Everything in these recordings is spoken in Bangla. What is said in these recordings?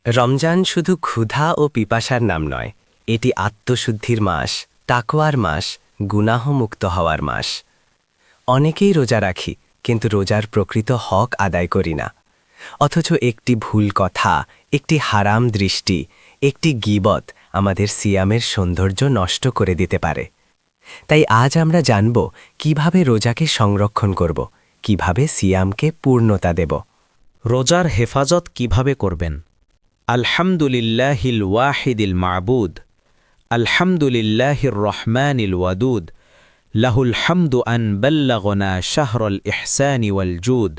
রমজান শুধু ক্ষুধা ও পিপাসার নাম নয়, এটি আত্মশুদ্ধির মাস, তাকওয়ার মাস, গুনাহমুক্ত হওয়ার মাস। অনেকেই রোজা রাখি, কিন্তু রোজার প্রকৃত হক আদায় করি না। অথচ একটি ভুল কথা, একটি হারাম দৃষ্টি, একটি গীবত আমাদের সিয়ামের সৌন্দর্য নষ্ট করে দিতে পারে। তাই আজ আমরা জানব কিভাবে রোজাকে সংরক্ষণ করব, কিভাবে সিয়ামকে পূর্ণতা দেব। রোজার হেফাজত কিভাবে করবেন? আলহামদুলিল্লাহিল ওয়াহিদিল মাবুদ, আলহামদুলিল্লাহির রহমানিল ওয়াদুদ, লাহুল হামদু আন বাল্লাগনা শাহরুল ইহসানি ওয়াল জুদ,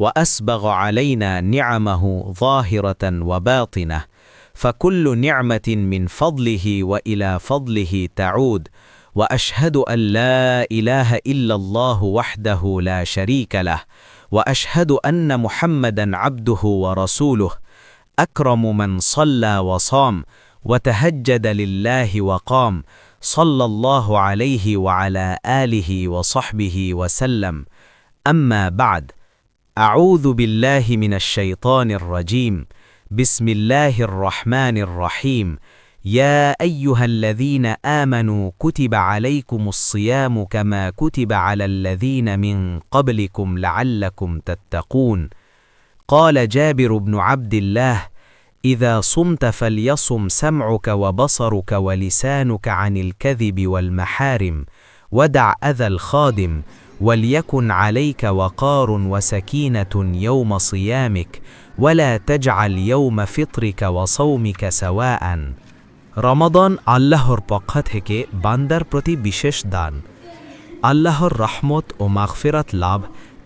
ওয়া আসবাগ আলাইনা নি'আমাহু যাহিরাতান ওয়া বাতিনাহ, ফাকুল্লু নি'মাতিন মিন ফাদলিহি ওয়া ইলা ফাদলিহি তাউদ, ওয়া আশহাদু আন লা ইলাহা ইল্লাল্লাহু ওয়াহদাহু লা শারীকা লাহ, ওয়া আশহাদু আন্না মুহাম্মাদান আবদুহু ওয়া রাসূলুহু أكرم من صلى وصام وتهجد لله وقام صلى الله عليه وعلى آله وصحبه وسلم أما بعد أعوذ بالله من الشيطان الرجيم بسم الله الرحمن الرحيم يا أيها الذين آمنوا كتب عليكم الصيام كما كتب على الذين من قبلكم لعلكم تتقون قال جابر بن عبد الله إذا صمت فليصم سمعك وبصرك ولسانك عن الكذب والمحارم ودع أذى الخادم وليكن عليك وقار وسكينة يوم صيامك ولا تجعل يوم فطرك وصومك سواء رمضان আল্লাহর পক্ষ থেকে বান্দার প্রতি বিশেষ দান। আল্লাহর রহমত ও মাগফিরাত লাভ,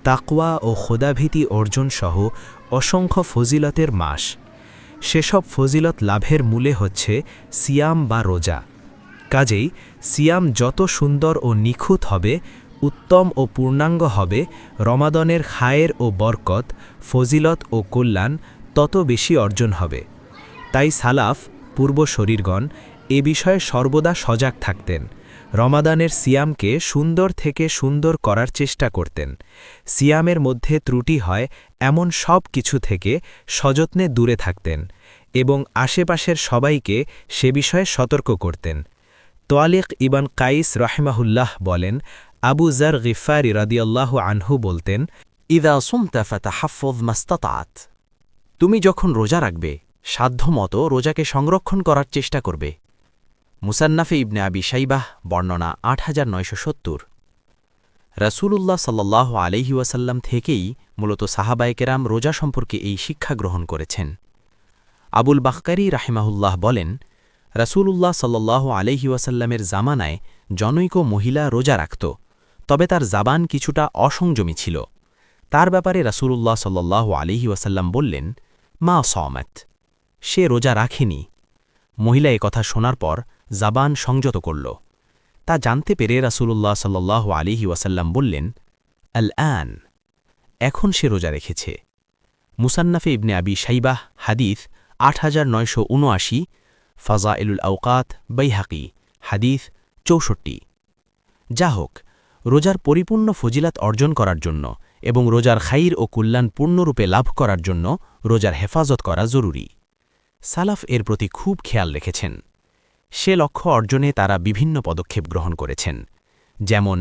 তাকওয়া ও খোদাভীতি অর্জন সহ অসংখ্য ফজিলতের মাস। সেসব ফজিলত লাভের মূলে হচ্ছে সিয়াম বা রোজা। কাজেই সিয়াম যত সুন্দর ও নিখুঁত হবে, উত্তম ও পূর্ণাঙ্গ হবে, রমাদানের খায়ের ও বরকত, ফজিলত ও কল্যাণ তত বেশি অর্জন হবে। তাই সালাফ, পূর্বশরীরগণ এ বিষয়ে সর্বদা সজাগ থাকতেন। রমাদানের সিয়ামকে সুন্দর থেকে সুন্দর করার চেষ্টা করতেন। সিয়ামের মধ্যে ত্রুটি হয় এমন সব কিছু থেকে সযত্নে দূরে থাকতেন এবং আশেপাশের সবাইকে সে বিষয়ে সতর্ক করতেন। তোয়ালিক ইবন কাইস রাহিমাহুল্লাহ বলেন, আবু জার গিফারি রাদিয়াল্লাহু আনহু বলতেন, ইদা সুমতা ফাতাহাফফয মাস্তাতাত, তুমি যখন রোজা রাখবে সাধ্যমতো রোজাকে সংরক্ষণ করার চেষ্টা করবে। মুসান্নাফে ইবনে আবি শাইবাহ, বর্ণনা 8970। রাসূলুল্লাহ সাল্লাল্লাহু আলাইহি ওয়াসাল্লাম থেকেই মূলত সাহাবায়ে কেরাম রোজা সম্পর্কে এই শিক্ষা গ্রহণ করেছেন। আবুল বাখকারি রাহিমাহুল্লাহ বলেন, রাসূলুল্লাহ সাল্লাল্লাহু আলাইহি ওয়াসাল্লামের জামানায় জনৈক মহিলা রোজা রাখত, তবে তার জাবান কিছুটা অসংযমী ছিল। তার ব্যাপারে রাসূলুল্লাহ সাল্লাল্লাহু আলাইহি ওয়াসাল্লাম বললেন, মা সামাত, সে রোজা রাখেনি। মহিলা এ কথা শোনার পর জাবান সংযত করল। তা জানতে পেরে রাসূলুল্লাহ সাল্লাল্লাহু আলাইহি ওয়াসাল্লাম বললেন, আল আন, এখন সে রোজা রেখেছে। মুসান্নাফে ইবনে আবি শাইবাহ, হাদিস 8979, ফাজাইলুল আওকাত, বাইহাকি, হাদিস 64। যা হোক, রোজার পরিপূর্ণ ফজিলাত অর্জন করার জন্য এবং রোজার খাইর ও কল্যাণ পূর্ণরূপে লাভ করার জন্য রোজার হেফাজত করা জরুরি। সালাফ এর প্রতি খুব খেয়াল রেখেছেন। সে লক্ষ্য অর্জনে তারা বিভিন্ন পদক্ষেপ গ্রহণ করেছেন, যেমন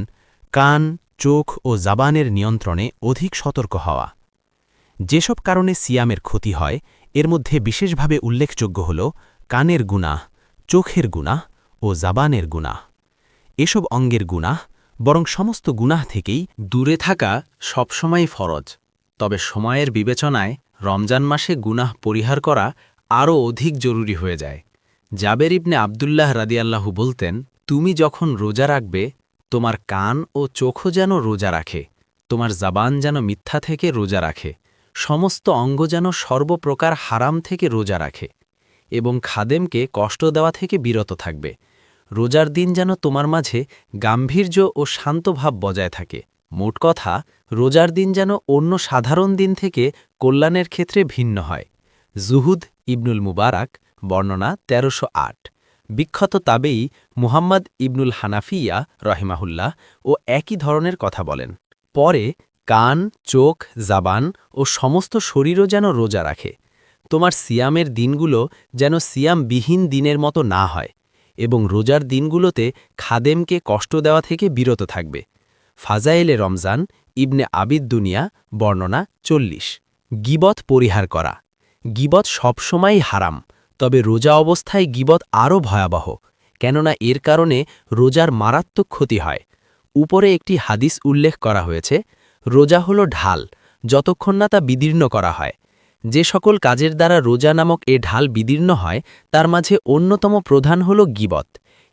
কান, চোখ ও জাবানের নিয়ন্ত্রণে অধিক সতর্ক হওয়া। যেসব কারণে সিয়ামের ক্ষতি হয় এর মধ্যে বিশেষভাবে উল্লেখযোগ্য হল কানের গুনাহ, চোখের গুনাহ ও জাবানের গুনাহ। এসব অঙ্গের গুনাহ বরং সমস্ত গুনাহ থেকেই দূরে থাকা সবসময় ফরজ, তবে সময়ের বিবেচনায় রমজান মাসে গুনাহ পরিহার করা আরও অধিক জরুরি হয়ে যায়। জাবের ইবনে আবদুল্লাহ রাদিয়াল্লাহু বলতেন, তুমি যখন রোজা রাখবে তোমার কান ও চোখও যেন রোজা রাখে, তোমার জাবান যেন মিথ্যা থেকে রোজা রাখে, সমস্ত অঙ্গ যেন সর্বপ্রকার হারাম থেকে রোজা রাখে এবং খাদেমকে কষ্ট দেওয়া থেকে বিরত থাকবে। রোজার দিন যেন তোমার মাঝে গাম্ভীর্য ও শান্তভাব বজায় থাকে। মোট কথা, রোজার দিন যেন অন্য সাধারণ দিন থেকে কল্যাণের ক্ষেত্রে ভিন্ন হয়। জুহুদ ইবনুল মুবারাক, বর্ণনা 1308। বিখ্যাত তাবেঈ মুহাম্মদ ইবনুল হানাফিয়া রহিমাহুল্লাহ ও একই ধরনের কথা বলেন। পরে কান, চোখ, জাবান ও সমস্ত শরীরও যেন রোজা রাখে। তোমার সিয়ামের দিনগুলো যেন সিয়ামবিহীন দিনের মতো না হয় এবং রোজার দিনগুলোতে খাদেমকে কষ্ট দেওয়া থেকে বিরত থাকবে। ফাজাইলে রমজান, ইবনে আবিদ দুনিয়া, বর্ণনা 40। গিবত পরিহার করা। গিবত সবসময়ই হারাম, তবে রোজা অবস্থায় গিবত আরও ভয়াবহ, কেননা এর কারণে রোজার মারাত্মক ক্ষতি হয়। উপরে একটি হাদিস উল্লেখ করা হয়েছে, রোজা হল ঢাল, যতক্ষণ না তা বিদীর্ণ করা হয়। যে সকল কাজের দ্বারা রোজা নামক এ ঢাল বিদীর্ণ হয় তার মাঝে অন্যতম প্রধান হল গিবত।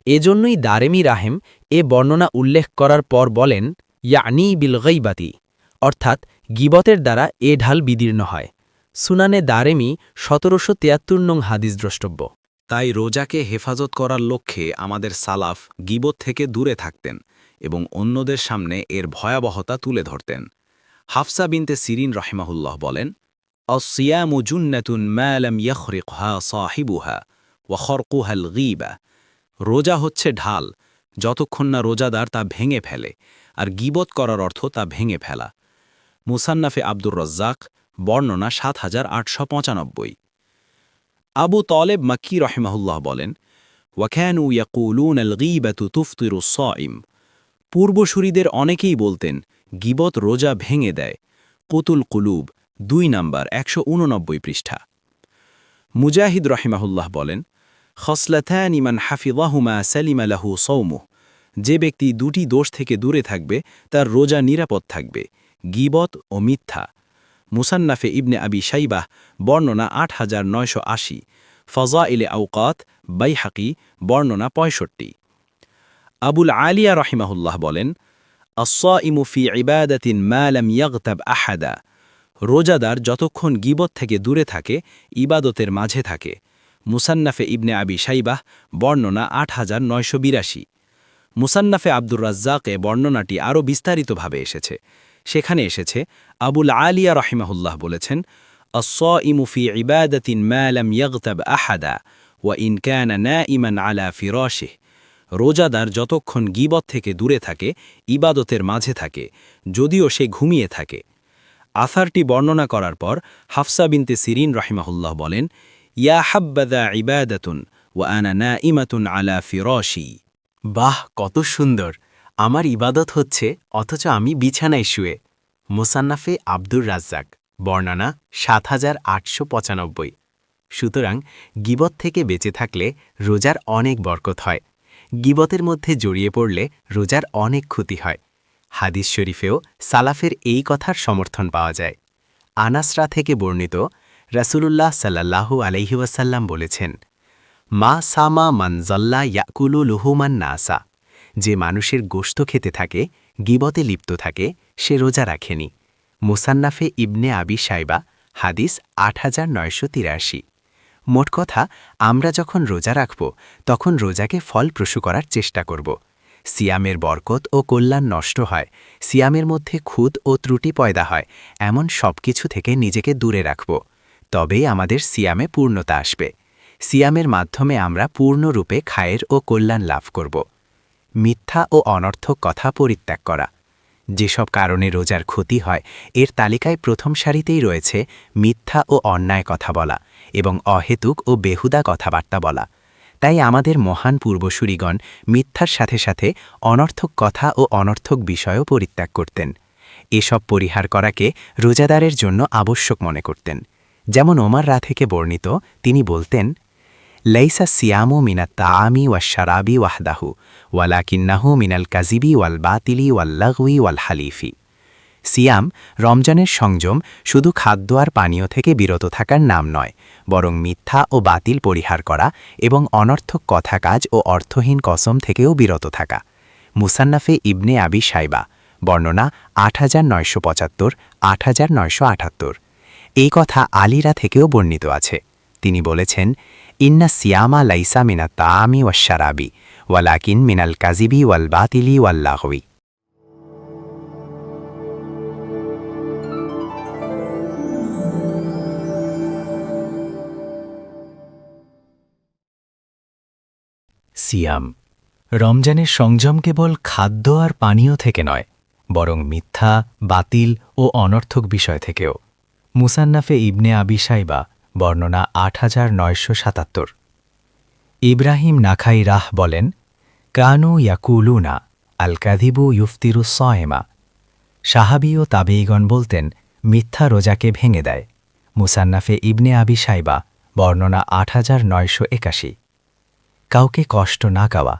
এজন্যই দারেমি রাহেম এ বর্ণনা উল্লেখ করার পর বলেন, ইয়ানি বিল গাইবাতি, অর্থাৎ গিবতের দ্বারা এ ঢাল বিদীর্ণ হয়। সুনানে দারেমি 1773 নং হাদিস দ্রষ্টব্য। তাই রোজাকে হেফাজত করার লক্ষ্যে আমাদের সালাফ গীবত থেকে দূরে থাকতেন এবং অন্যদের সামনে এর ভয়াবহতা তুলে ধরতেন। হাফসা বিনতে সিরিন রহিমাহুল্লাহ বলেন, আসিয়ামু জুন্নাতুন মা লাম ইয়াখরিকহা সাহিবুহা ওয়া খরকুহাল গীবা। রোজা হচ্ছে ঢাল, যতক্ষণ না রোজাদার তা ভেঙে ফেলে, আর গীবত করার অর্থ তা ভেঙে ফেলা। মুসান্নাফে আব্দুর রজ্জাক, বর্ণনা 7895। আবু তলেব মাক্কি রহিমাহুল্লাহ বলেন, ওয়াকানু ইয়াকুলুন আল গীবাতু তুফতিরু সাইম। পূর্বসূরিদের অনেকেই বলতেন গীবত রোজা ভেঙে দেয়। কুতুল কুলুব 2 নম্বর 189 পৃষ্ঠা। মুজাহিদ রহিমাহুল্লাহ বলেন, খসলাতানি মান হাফিযাহুমা সালিমা লাহু সওমুহ। যে ব্যক্তি দুটি দোষ থেকে দূরে থাকবে তার রোজা নিরাপদ থাকবে, গীবত ও মিথ্যা। মুসান্নাফে ইবনে আবি শাইবাহ, বর্ণনা 8980। ফজাইলে আওকাত, বাইহাকি, বর্ণনা 65। আবুল আলিয়া রহিমাহুল্লাহ বলেন, আস-সাইমু ফি ইবাদাতিন মা লাম ইয়াগতাব আহাদা। রোজাদার যতক্ষণ গীবত থেকে দূরে থাকে ইবাদতের মাঝে থাকে। মুসান্নাফে ইবনে আবি শাইবাহ, বর্ণনা 8982। মুসান্নাফে আব্দুর রাজ্জাকে বর্ণনাটি আরও বিস্তারিতভাবে এসেছে। সেখানে এসেছে, আবুল আলিয়া রহিমাহুল্লাহ বলেছেন, আস-সাইমু ফি ইবাদাতিন মা লাম ইয়াগতাব আহাদা ওয়া ইন কানা নাইমান আলা ফিরাশিহ। রোজাদার যতক্ষণ গীবত থেকে দূরে থাকে ইবাদতের মাঝে থাকে, যদিও সে ঘুমিয়ে থাকে। আসারটি বর্ণনা করার পর হাফসা বিনতে সিরিন রহিমাহুল্লাহ বলেন, ইয়া হাব্বাদা ইবাদাতুন ওয়া আনা নাইমাতুন আলা ফিরাশি। বাহ, কত সুন্দর! আমার ইবাদত হচ্ছে অথচ আমি বিছানায় শুয়ে। মুসান্নাফে আব্দুর রাজ্জাক, বর্ণনা 7895। সুতরাং গীবত থেকে বেঁচে থাকলে রোজার অনেক বরকত হয়। গীবতের মধ্যে জড়িয়ে পড়লে রোজার অনেক ক্ষতি হয়। হাদিস শরীফেও সালাফের এই কথার সমর্থন পাওয়া যায়। আনাসরা থেকে বর্ণিত, রাসূলুল্লাহ সাল্লাল্লাহু আলাইহি ওয়াসাল্লাম বলেছেন, মা সামা মান জাল্লা ইয়াকুলু লুহুমান নাসা। যে মানুষের গোশত খেতে থাকে, গীবতে লিপ্ত থাকে, সে রোজা রাখেনি। মুসান্নাফে ইবনে আবি শাইবা, হাদিস 8983। মোট কথা, আমরা যখন রোজা রাখব তখন রোজাকে ফলপ্রসূ করার চেষ্টা করব। সিয়ামের বরকত ও কল্যাণ নষ্ট হয়, সিয়ামের মধ্যে খুঁত ও ত্রুটি পয়দা হয়, এমন সব কিছু থেকে নিজেকে দূরে রাখব। তবেই আমাদের সিয়ামে পূর্ণতা আসবে। সিয়ামের মাধ্যমে আমরা পূর্ণরূপে খায়ের ও কল্যাণ লাভ করব। মিথ্যা ও অনর্থক কথা পরিত্যাগ করা। যেসব কারণে রোজার ক্ষতি হয় এর তালিকায় প্রথম সারিতেই রয়েছে মিথ্যা ও অন্যায় কথা বলা এবং অহেতুক ও বেহুদা কথাবার্তা বলা। তাই আমাদের মহান পূর্বসূরিগণ মিথ্যার সাথে সাথে অনর্থক কথা ও অনর্থক বিষয়ও পরিত্যাগ করতেন। এসব পরিহার করাকে রোজাদারের জন্য আবশ্যক মনে করতেন। যেমন ওমর রা থেকে বর্ণিত, তিনি বলতেন, লাইসা সিয়ামু মিনাত তাআমি ওয়াশ-শারাবি ওয়াহদাহু ওয়ালাকিন্নাহু মিনাল কাযিবি ওয়াল বাতিলি ওয়াল লাগওয়ি ওয়াল হালিফি। সিয়াম, রমজানের সংযম, শুধু খাদ্য আর পানীয় থেকে বিরত থাকার নাম নয়, বরং মিথ্যা ও বাতিল পরিহার করা এবং অনর্থক কথা কাজ ও অর্থহীন কসম থেকেও বিরত থাকা। মুসান্নাফে ইবনে আবি শাইবা, বর্ণনা 8975, 8978। এই কথা আলীরা থেকেও বর্ণিত আছে। তিনি বলেছেন, ইন্না সিয়ামা লাইসা মিনাত তাআমি ওয়াশ-শারাবি ওয়ালাকিন মিনাল কাযিবি ওয়াল বাতিলি ওয়াল লাগওয়ি। সিয়াম, রমজানের সংযম কেবল খাদ্য আর পানীয় থেকে নয়, বরং মিথ্যা, বাতিল ও অনর্থক বিষয় থেকেও। মুসান্নাফে ইবনে আবি শাইবা, বর্ণনা 8977। ইব্রাহিম নাখাই রাহ বলেন, কানু ইয়াকুলুনা আল কাযিবু ইফতিরু সয়েমা। সাহাবী ও তাবেঈগণ বলতেন, মিথ্যা রোজাকে ভেঙে দেয়। মুসান্নাফে ইবনে আবি শাইবা, বর্ণনা 8981। কাউকে কষ্ট না গাওয়া।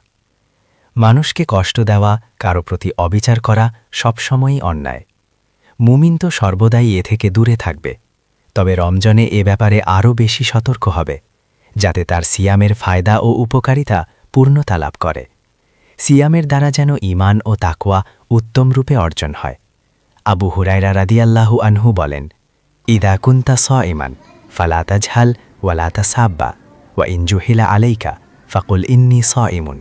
মানুষকে কষ্ট দেওয়া, কারো প্রতি অবিচার করা সবসময়ই অন্যায়। মুমিন তো সর্বদাই এ থেকে দূরে থাকবে, তবে রমজানে এ ব্যাপারে আরও বেশি সতর্ক হবে, যাতে তার সিয়ামের ফায়দা ও উপকারিতা পূর্ণতা লাভ করে। সিয়ামের দ্বারা যেন ঈমান ও তাকওয়া উত্তম রূপে অর্জন হয়। আবু হুরায়রা রাদিয়াল্লাহু আনহু বলেন, ইদা কুন্তা সাইমান ফালা তাজহাল ওয়ালা তাসাব্বা ওয়া ইন জুহিলা আলাইকা ফাকুল ইন্নী সাইমুন।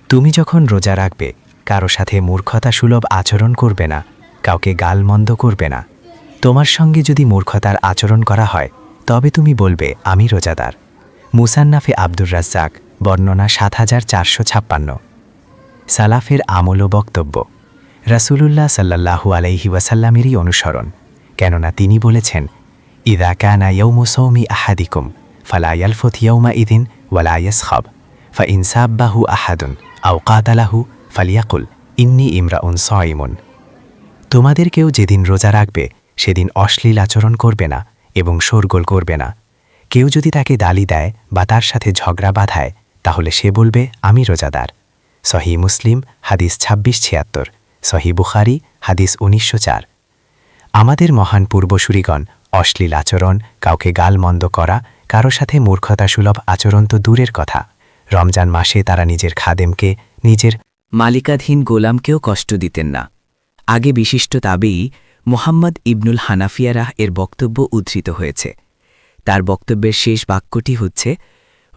তুমি যখন রোজা রাখবে, কারো সাথে মূর্খতা সুলভ আচরণ করবে না, কাউকে গালমন্দ করবে না। তোমার সঙ্গে যদি মূর্খতার আচরণ করা হয়, তবে তুমি বলবে আমি রোজাদার। মুসান্নাফে আব্দুর রাজ্জাক, বর্ণনা 7456। সালাফের আমল ও বক্তব্য। রাসূলুল্লাহ সাল্লাল্লাহু আলাইহি ওয়াসাল্লামেরই অনুসরণ, কেননা তিনি বলেছেন, ইদা কানা ইয়াউমু সাওমি আহাদিকুম ফালা ইয়ালফুত ইয়াউমা ইদিন ওয়ালা ইয়াসখাব ফাইন সাব্বাহু আহাদুন আও কাতালাহু ফালিয়াকুল ইন্নী ইমরাউন সাইমুন। তোমাদের কেউ যেদিন রোজা রাখবে, সেদিন অশ্লীল আচরণ করবে না এবং শোরগোল করবে না। কেউ যদি তাকে গালি দেয় বা তার সাথে ঝগড়া বাঁধায়, তাহলে সে বলবে আমি রোজাদার। সহিহ মুসলিম হাদিস 2676, সহিহ বুখারী হাদিস 1904। আমাদের মহান পূর্বসূরিগণ অশ্লীল আচরণ, কাউকে গালমন্দ করা, কারো সাথে মূর্খতাসুলভ আচরণ তো দূরের কথা, রমজান মাসে তারা নিজের খাদেমকে, নিজের মালিকাধীন গোলামকেও কষ্ট দিতেন না। আগে বিশিষ্ট তাবেঈ মুহাম্মদ ইবনুল হানাফিয়ারাহ এর বক্তব্য উদ্ধৃত হয়েছে। তার বক্তব্যের শেষ বাক্যটি হচ্ছে,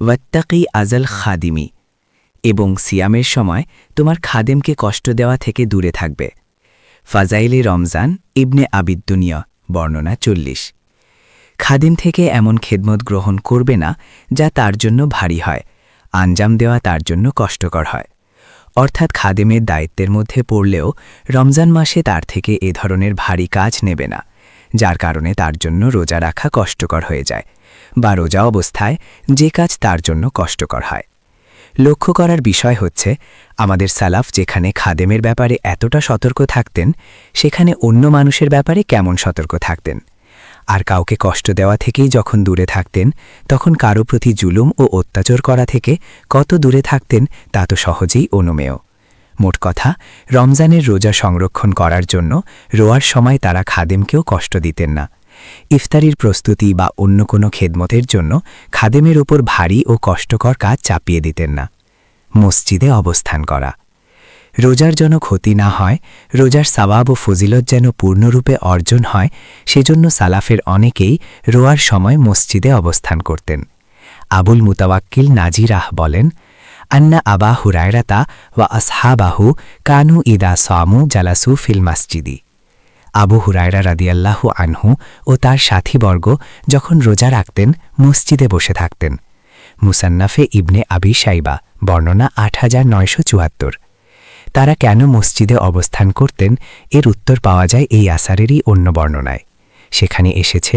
ওয়াত্তাকি আজাল খাদিমি, এবং সিয়ামের সময় তোমার খাদেমকে কষ্ট দেওয়া থেকে দূরে থাকবে। ফাজাইলে রমজান ইবনে আবিদ দুনিয়া, বর্ণনা 40। খাদিম থেকে এমন খেদমত গ্রহণ করবে না যা তার জন্য ভারী হয়, আঞ্জাম দেওয়া তার জন্য কষ্টকর হয়। অর্থাৎ খাদেমের দায়িত্বের মধ্যে পড়লেও রমজান মাসে তার থেকে এ ধরনের ভারী কাজ নেবে না, যার কারণে তার জন্য রোজা রাখা কষ্টকর হয়ে যায়, বা রোজা অবস্থায় যে কাজ তার জন্য কষ্টকর হয়। লক্ষ্য করার বিষয় হচ্ছে, আমাদের সালাফ যেখানে খাদেমের ব্যাপারে এতটা সতর্ক থাকতেন, সেখানে অন্য মানুষের ব্যাপারে কেমন সতর্ক থাকতেন। আর কাউকে কষ্ট দেওয়া থেকেই যখন দূরে থাকতেন, তখন কারো প্রতি জুলুম ও অত্যাচার করা থেকে কত দূরে থাকতেন তা তো সহজেই অনুমেয়। মোট কথা, রমজানের রোজা সংরক্ষণ করার জন্য রোয়ার সময় তারা খাদেমকেও কষ্ট দিতেন না। ইফতারির প্রস্তুতি বা অন্য কোনো খেদমতের জন্য খাদেমের ওপর ভারী ও কষ্টকর কাজ চাপিয়ে দিতেন না। মসজিদে অবস্থান করা। রোজার যেন ক্ষতি না হয়, রোজার সওয়াব ও ফজিলত যেন পূর্ণরূপে অর্জন হয়, সেজন্য সালাফের অনেকেই রোয়ার সময় মসজিদে অবস্থান করতেন। আবুল মুতাওয়াক্কিল নাজিরাহ বলেন, আন্না আবা হুরায়রাতা ওয়া আসহাবাহু কানু ইদা সামু জালাসু ফিল মাসজিদি। আবু হুরায়রা রাদিয়াল্লাহু আনহু ও তার সাথীবর্গ যখন রোজা রাখতেন, মসজিদে বসে থাকতেন। মুসান্নাফে ইবনে আবি শাইবা, বর্ণনা 8974। তারা কেন মসজিদে অবস্থান করতেন, এর উত্তর পাওয়া যায় এই আসারেরই অন্য বর্ণনায়। সেখানে এসেছে,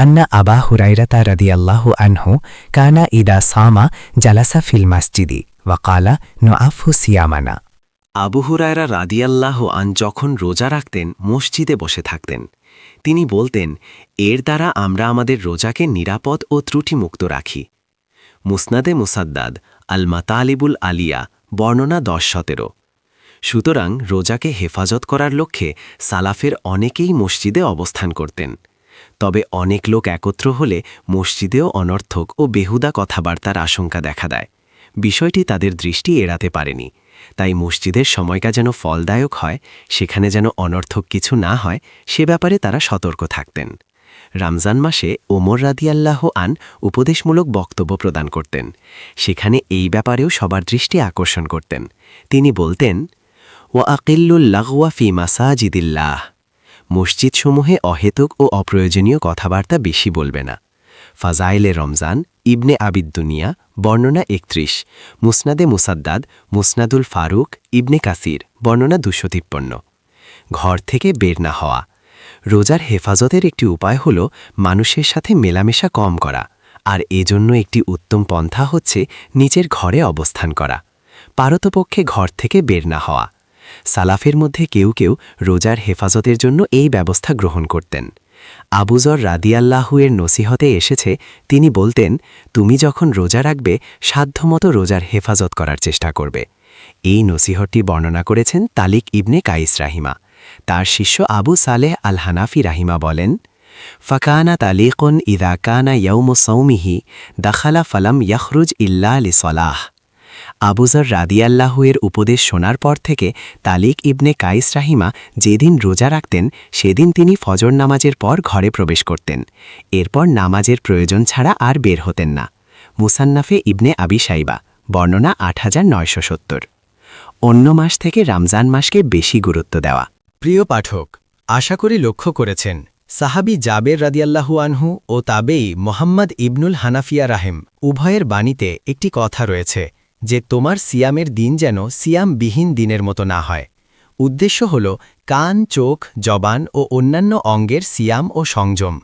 আন্না আবা হুরায়রাতা রাদিয়াল্লাহু আনহু কানা ইদা সামা জালাসা ফিল মাসজিদি ওয়াকালা নুআফু সিয়ামানা। আবু হুরায়রা রাদিয়াল্লাহু আন যখন রোজা রাখতেন, মসজিদে বসে থাকতেন। তিনি বলতেন, এর দ্বারা আমরা আমাদের রোজাকে নিরাপদ ও ত্রুটিমুক্ত রাখি। মুসনাদে মুসাদ্দাদ আল মাতালিবুল আলিয়া, বর্ণনা 10-17। সুতরাং রোজাকে হেফাজত করার লক্ষ্যে সালাফের অনেকেই মসজিদে অবস্থান করতেন। তবে অনেক লোক একত্র হলে মসজিদেও অনর্থক ও বেহুদা কথাবার্তার আশঙ্কা দেখা দেয়। বিষয়টি তাদের দৃষ্টি এড়াতে পারেনি। তাই মসজিদের সময়টা যেন ফলদায়ক হয়, সেখানে যেন অনর্থক কিছু না হয়, সে ব্যাপারে তারা সতর্ক থাকতেন। রমজান মাসে ওমর রাদিয়াল্লাহু আন উপদেশমূলক বক্তব্য প্রদান করতেন। সেখানে এই ব্যাপারেও সবার দৃষ্টি আকর্ষণ করতেন। তিনি বলতেন, ওয়া আকিল্লুল লাগওয়া ফি মাসাজিদিল্লাহ, মসজিদসমূহে অহেতুক ও অপ্রয়োজনীয় কথাবার্তা বেশি বলবে না। ফাজাইলে রমজান ইবনে আবিদ দুনিয়া, বর্ণনা 31, মুসনাদে মুসাদ্দাদ মুসনাদুল ফারুক ইবনে কাসির, বর্ণনা 253। ঘর থেকে বের না হওয়া। রোজার হেফাজতের একটি উপায় হল মানুষের সাথে মেলামেশা কম করা, আর এজন্য একটি উত্তম পন্থা হচ্ছে নিজের ঘরে অবস্থান করা, পারতপক্ষে ঘর থেকে বের না হওয়া। সালাফের মধ্যে কেউ কেউ রোজার হেফাজতের জন্য এই ব্যবস্থা গ্রহণ করতেন। আবুজর রাদিয়াল্লাহু এর নসিহতে এসেছে, তিনি বলতেন, তুমি যখন রোজা রাখবে সাধ্যমতো রোজার হেফাজত করার চেষ্টা করবে। এই নসিহতটি বর্ণনা করেছেন তালিক ইবনে কাইস রাহিমা। তার শিষ্য আবু সালেহ আল হানাফি রাহিমা বলেন, ফাকানা তালিকুন ইদা কানা ইয়াউমু সাওমিহি দাখালা ফালাম ইয়াখরুজ ইল্লা লিসলাহ। আবুজর রাদিয়াল্লাহু এর উপদেশ শোনার পর থেকে তালিক ইবনে কাইস রাহিমা যেদিন রোজা রাখতেন সেদিন তিনি ফজর নামাজের পর ঘরে প্রবেশ করতেন। এরপর নামাজের প্রয়োজন ছাড়া আর বের হতেন না। মুসান্নাফে ইবনে আবি শাইবা, বর্ণনা 8970। অন্য মাস থেকে রমজান মাসকে বেশি গুরুত্ব দেওয়া। প্রিয় পাঠক, আশা করি লক্ষ্য করেছেন সাহাবী জাবের রাদিয়াল্লাহু আনহু ও তাবেই মোহাম্মদ ইবনুল হানাফিয়া রাহেম উভয়ের বাণীতে একটি কথা রয়েছে যে তোমার সিয়ামের দিন যেন সিয়ামবিহীন দিনের মতো না হয়। উদ্দেশ্য হল কান, চোখ, জবান ও অন্যান্য অঙ্গের সিয়াম ও সংযম,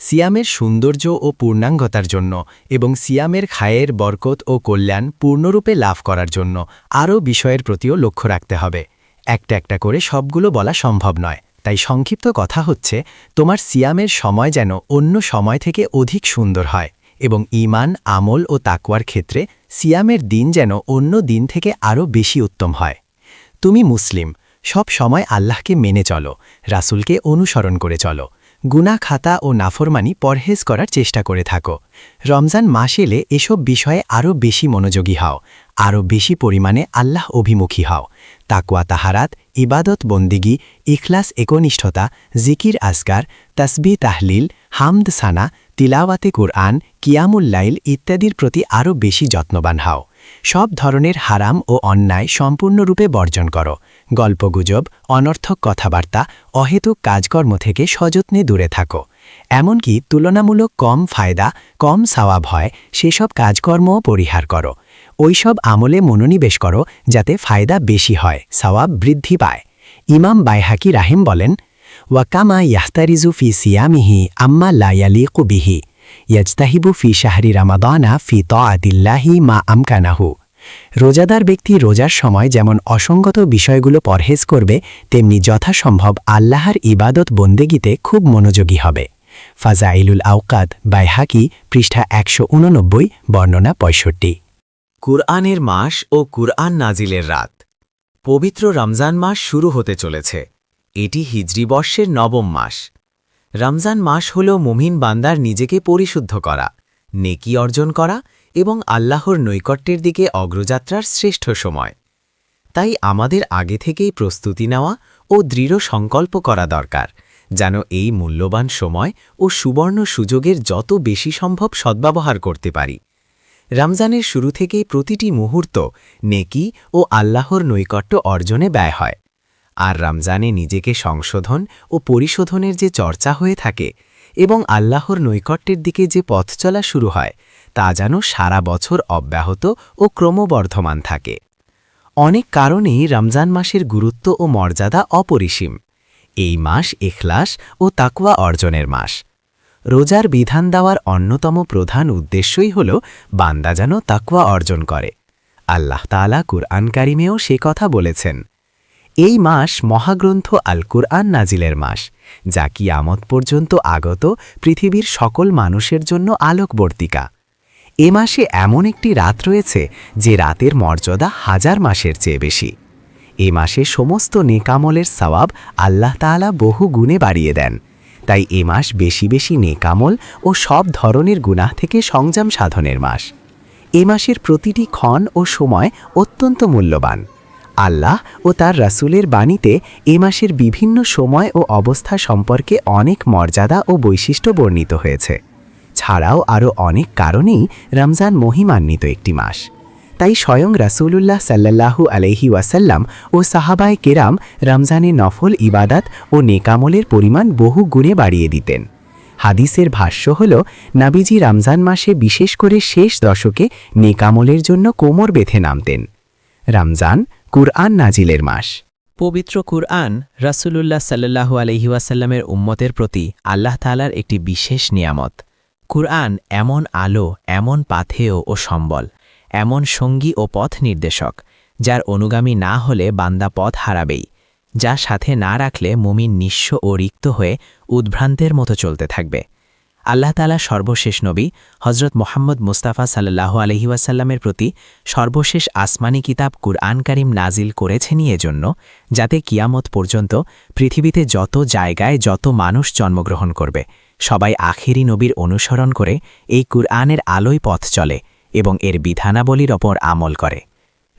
সিয়ামের সৌন্দর্য ও পূর্ণাঙ্গতার জন্য এবং সিয়ামের খায়ের বরকত ও কল্যাণ পূর্ণরূপে লাভ করার জন্য আরও বিষয়ের প্রতিও লক্ষ্য রাখতে হবে। একটা একটা করে সবগুলো বলা সম্ভব নয়, তাই সংক্ষিপ্ত কথা হচ্ছে তোমার সিয়ামের সময় যেন অন্য সময় থেকে অধিক সুন্দর হয় এবং ঈমান, আমল ও তাকওয়ার ক্ষেত্রে সিয়ামের দিন যেন অন্য দিন থেকে আরও বেশি উত্তম হয়। তুমি মুসলিম, সব সময় আল্লাহকে মেনে চলো, রাসূলকে অনুসরণ করে চলো, গুনাহ খাতা ও নাফরমানি পরহেজ করার চেষ্টা করে থাকো। রমজান মাস এলে এসব বিষয়ে আরও বেশি মনোযোগী হও, আরও বেশি পরিমাণে আল্লাহ অভিমুখী হও। তাকওয়া তাহারাত, ইবাদত বন্দিগি, ইখলাস একনিষ্ঠতা, জিকির আসকার, তাসবিহ তাহলিল, হামদ সানা, তিলাওয়াতে কুরআন, কিয়ামুল লাইল ইত্যাদির প্রতি আরও বেশি যত্নবান হও। সব ধরনের হারাম ও অন্যায় সম্পূর্ণরূপে বর্জন করো। গল্পগুজব, অনর্থক কথাবার্তা, অহেতুক কাজকর্ম থেকে সযত্নে দূরে থাকো। এমনকি তুলনামূলক কম ফায়দা, কম সওয়াব হয় সেসব কাজকর্মও পরিহার করো। ওইসব আমলে মনোনিবেশ করো যাতে ফায়দা বেশি হয়, সওয়াব বৃদ্ধি পায়। ইমাম বাইহাকি রাহিম বলেন, ওয়াকামা ইয়াহতারিজু ফি সিয়ামিহি আম্মা লা ইয়ালিকু বিহি ইয়াজতাহিবু ফি শাহরি রামাদানা ফি তাআতিল্লাহি মা আমকানাহু। রোজাদার ব্যক্তি রোজার সময় যেমন অসঙ্গত বিষয়গুলো পরহেজ করবে, তেমনি যথাসম্ভব আল্লাহর ইবাদত বন্দেগিতে খুব মনোযোগী হবে। ফাজাইলুল আওকাত, বাইহাকি, পৃষ্ঠা 189, বর্ণনা 65। কুরআনের মাস ও কুরআন নাজিলের রাত। পবিত্র রমজান মাস শুরু হতে চলেছে। এটি হিজরি বর্ষের নবম মাস। রমজান মাস হল মুমিন বান্দার নিজেকে পরিশুদ্ধ করা, নেকি অর্জন করা এবং আল্লাহর নৈকট্যের দিকে অগ্রযাত্রার শ্রেষ্ঠ সময়। তাই আমাদের আগে থেকেই প্রস্তুতি নেওয়া ও দৃঢ় সংকল্প করা দরকার যেন এই মূল্যবান সময় ও সুবর্ণ সুযোগের যত বেশি সম্ভব সদ্ব্যবহার করতে পারি। রমজানের শুরু থেকেই প্রতিটি মুহূর্ত নেকি ও আল্লাহর নৈকট্য অর্জনে ব্যয় হয়। আর রমজানে নিজেকে সংশোধন ও পরিশোধনের যে চর্চা হয়ে থাকে এবং আল্লাহর নৈকট্যের দিকে যে পথ চলা শুরু হয় তা যেন সারা বছর অব্যাহত ও ক্রমবর্ধমান থাকে। অনেক কারণেই রমজান মাসের গুরুত্ব ও মর্যাদা অপরিসীম। এই মাস ইখলাস ও তাকওয়া অর্জনের মাস। রোজার বিধান দেওয়ার অন্যতম প্রধান উদ্দেশ্যই হল বান্দা যেন তাকওয়া অর্জন করে। আল্লাহ তাআলা কুরআন কারিমেও সে কথা বলেছেন। এই মাস মহাগ্রন্থ আল কুরআন নাজিলের মাস, যা কিয়ামত পর্যন্ত আগত পৃথিবীর সকল মানুষের জন্য আলোকবর্তিকা। এ মাসে এমন একটি রাত রয়েছে যে রাতের মর্যাদা 1000 মাসের চেয়ে বেশি। এ মাসে সমস্ত নেকামলের সওয়াব আল্লাহ তাআলা বহু গুণে বাড়িয়ে দেন। তাই এ মাস বেশি বেশি নেকামল ও সব ধরনের গুনাহ থেকে সংযম সাধনের মাস। এ মাসের প্রতিটি ক্ষণ ও সময় অত্যন্ত মূল্যবান। আল্লাহ ও তার রাসূলের বাণীতে এ মাসের বিভিন্ন সময় ও অবস্থা সম্পর্কে অনেক মর্যাদা ও বৈশিষ্ট্য বর্ণিত হয়েছে। ছাড়াও আরও অনেক কারণেই রমজান মহিমান্বিত একটি মাস। তাই স্বয়ং রাসূলুল্লাহ সাল্লাল্লাহু আলাইহি ওয়াসাল্লাম ও সাহাবায়ে কেরাম রমজানে নফল ইবাদাত ও নেকামলের পরিমাণ বহু গুণে বাড়িয়ে দিতেন। হাদিসের ভাষ্য হল, নবীজি রমজান মাসে বিশেষ করে শেষ দশকে নেকামলের জন্য কোমর বেঁধে নামতেন। রমজান কুরআন নাজিলের মাস। পবিত্র কুরআন রাসূলুল্লাহ সাল্লাল্লাহু আলাইহি ওয়াসাল্লামের উম্মতের প্রতি আল্লাহ তাআলার একটি বিশেষ নিয়ামত। কুরআন এমন আলো, এমন পাথেয় ও সম্বল, এমন সঙ্গী ও পথ নির্দেশক, যার অনুগামী না হলে বান্দা পথ হারাবেই, যা সাথে না রাখলে মুমিন নিঃস্ব ও রিক্ত হয়ে উদ্ভ্রান্তের মতো চলতে থাকবে। আল্লাহ তাআলা সর্বশেষ নবী হজরত মোহাম্মদ মুস্তাফা সাল্লাল্লাহু আলাইহি ওয়াসাল্লামের প্রতি সর্বশেষ আসমানি কিতাব কুরআন কারীম নাজিল করেছেন এজন্য, যাতে কিয়ামত পর্যন্ত পৃথিবীতে যত জায়গায় যত মানুষ জন্মগ্রহণ করবে সবাই আখেরি নবীর অনুসরণ করে এই কুরআনের আলোয় পথ চলে এবং এর বিধানাবলীর ওপর আমল করে।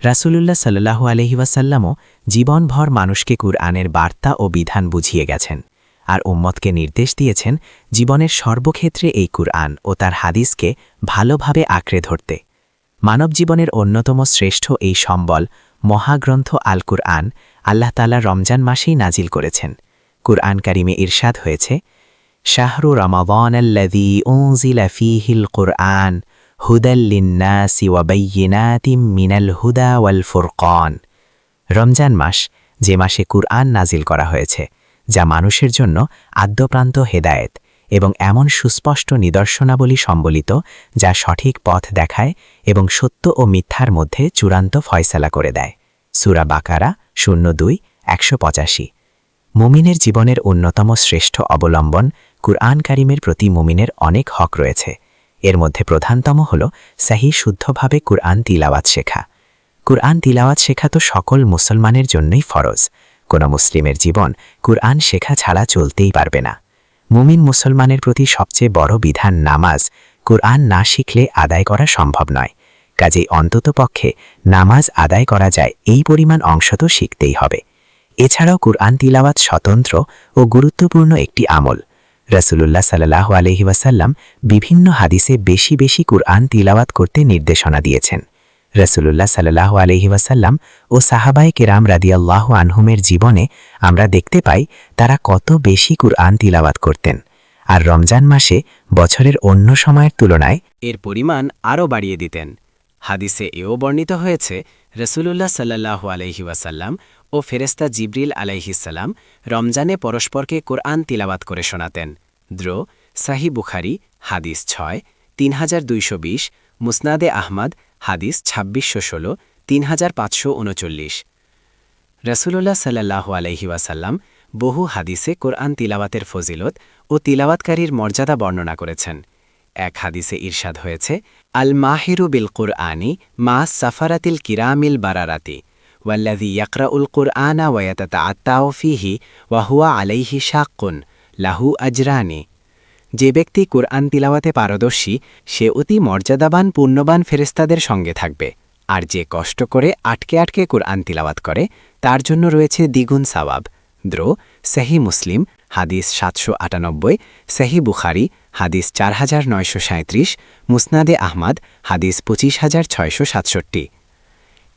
রাসূলুল্লাহ সাল্লাল্লাহু আলাইহি ওয়াসাল্লামও জীবনভর মানুষকে কুরআনের বার্তা ও বিধান বুঝিয়ে গেছেন, আর উম্মতকে নির্দেশ দিয়েছেন জীবনের সর্বক্ষেত্রে এই কুরআন ও তার হাদিসকে ভালোভাবে আঁকড়ে ধরতে। মানব জীবনের অন্যতম শ্রেষ্ঠ এই সম্বল মহাগ্রন্থ আল কুরআন আল্লাহ তাআলা রমজান মাসেই নাজিল করেছেন। কুরআন কারিমে ইরশাদ হয়েছে, শাহরু রমাদানাল্লাযী উনজিলা ফীহিল কুরআন হুদাল লিন্নাসি ওয়া বাইয়িনাতিম মিনাল হুদা ওয়াল ফুরকান। রমজান মাস, যে মাসে কুরআন নাজিল করা হয়েছে, যা মানুষের জন্য আদ্যপ্রান্ত হেদায়েত এবং এমন সুস্পষ্ট নিদর্শনাবলী সম্বলিত যা সঠিক পথ দেখায় এবং সত্য ও মিথ্যার মধ্যে চূড়ান্ত ফয়সালা করে দেয়। সূরা বাকারা 02:185। মুমিনের জীবনের অন্যতম শ্রেষ্ঠ অবলম্বন কুরআন কারিমের প্রতি মুমিনের অনেক হক রয়েছে। এর মধ্যে প্রধানতম হল সহিহ শুদ্ধভাবে কুরআন তিলাওয়াত শেখা। কুরআন তিলাওয়াত শেখা তো সকল মুসলমানের জন্যই ফরজ। কোনো মুসলিমের জীবন কুরআন শেখা ছাড়া চলতেই পারবে না। মুমিন মুসলমানের প্রতি সবচেয়ে বড় বিধান নামাজ, কুরআন না শিখলে আদায় করা সম্ভব নয়। কাজেই অন্ততপক্ষে নামাজ আদায় করা যায় এই পরিমাণ অংশ তো শিখতেই হবে। এছাড়াও কুরআন তিলাওয়াত স্বতন্ত্র ও গুরুত্বপূর্ণ একটি আমল। রাসূলুল্লাহ সাল্লাল্লাহু আলাইহি ওয়াসাল্লাম বিভিন্ন হাদিসে বেশি বেশি কুরআন তিলাওয়াত করতে নির্দেশনা দিয়েছেন। রাসূলুল্লাহ সাল্লাল্লাহু আলাইহি ওয়াসাল্লাম ও সাহাবায়ে কেরাম রাদিয়াল্লাহু আনহুমের জীবনে আমরা দেখতে পাই তারা কত বেশি কুরআন তিলাওয়াত করতেন, আর রমজান মাসে বছরের অন্য সময়ের তুলনায় এর পরিমাণ আরও বাড়িয়ে দিতেন। হাদিসে এও বর্ণিত হয়েছে, রাসূলুল্লাহ সাল্লাল্লাহু আলাইহি ওয়াসাল্লাম ও ফেরেশতা জিবরিল আলাইহিসসালাম রমজানে পরস্পরকে কোরআন তিলাওয়াত করে শোনাতেন। সহিহ বুখারী হাদিস 6, 3220, মুসনাদে আহমদ হাদিস 2616, 3539। রাসূলুল্লাহ সাল্লাল্লাহু আলাইহি ওয়াসাল্লাম বহু হাদিসে কোরআন তিলাওয়াতের ফজিলত ও তিলাওয়াতকারীর মর্যাদা বর্ণনা করেছেন। এক হাদিসে ইরশাদ হয়েছে, আল মাহিরু বিল কুরআনি মা সাফারাতিল কিরামিল বারারাতি ওয়াল্লাযী ইয়াকরাউল কুরআনা ওয়া ইয়াতাআত্তাউ ফীহি ওয়া হুয়া আলাইহি শাক্কুন লাহু আজরানি। যে ব্যক্তি কুরআন তিলাওয়াতে পারদর্শী সে অতি মর্যাদাবান পুণ্যবান ফেরেশতাদের সঙ্গে থাকবে, আর যে কষ্ট করে আটকে আটকে কুরআন তিলাওয়াত করে তার জন্য রয়েছে দ্বিগুণ সওয়াব। সহিহ মুসলিম হাদিস 798, সহিহ বুখারী হাদিস 4937, মুসনাদে আহমদ হাদিস 25667।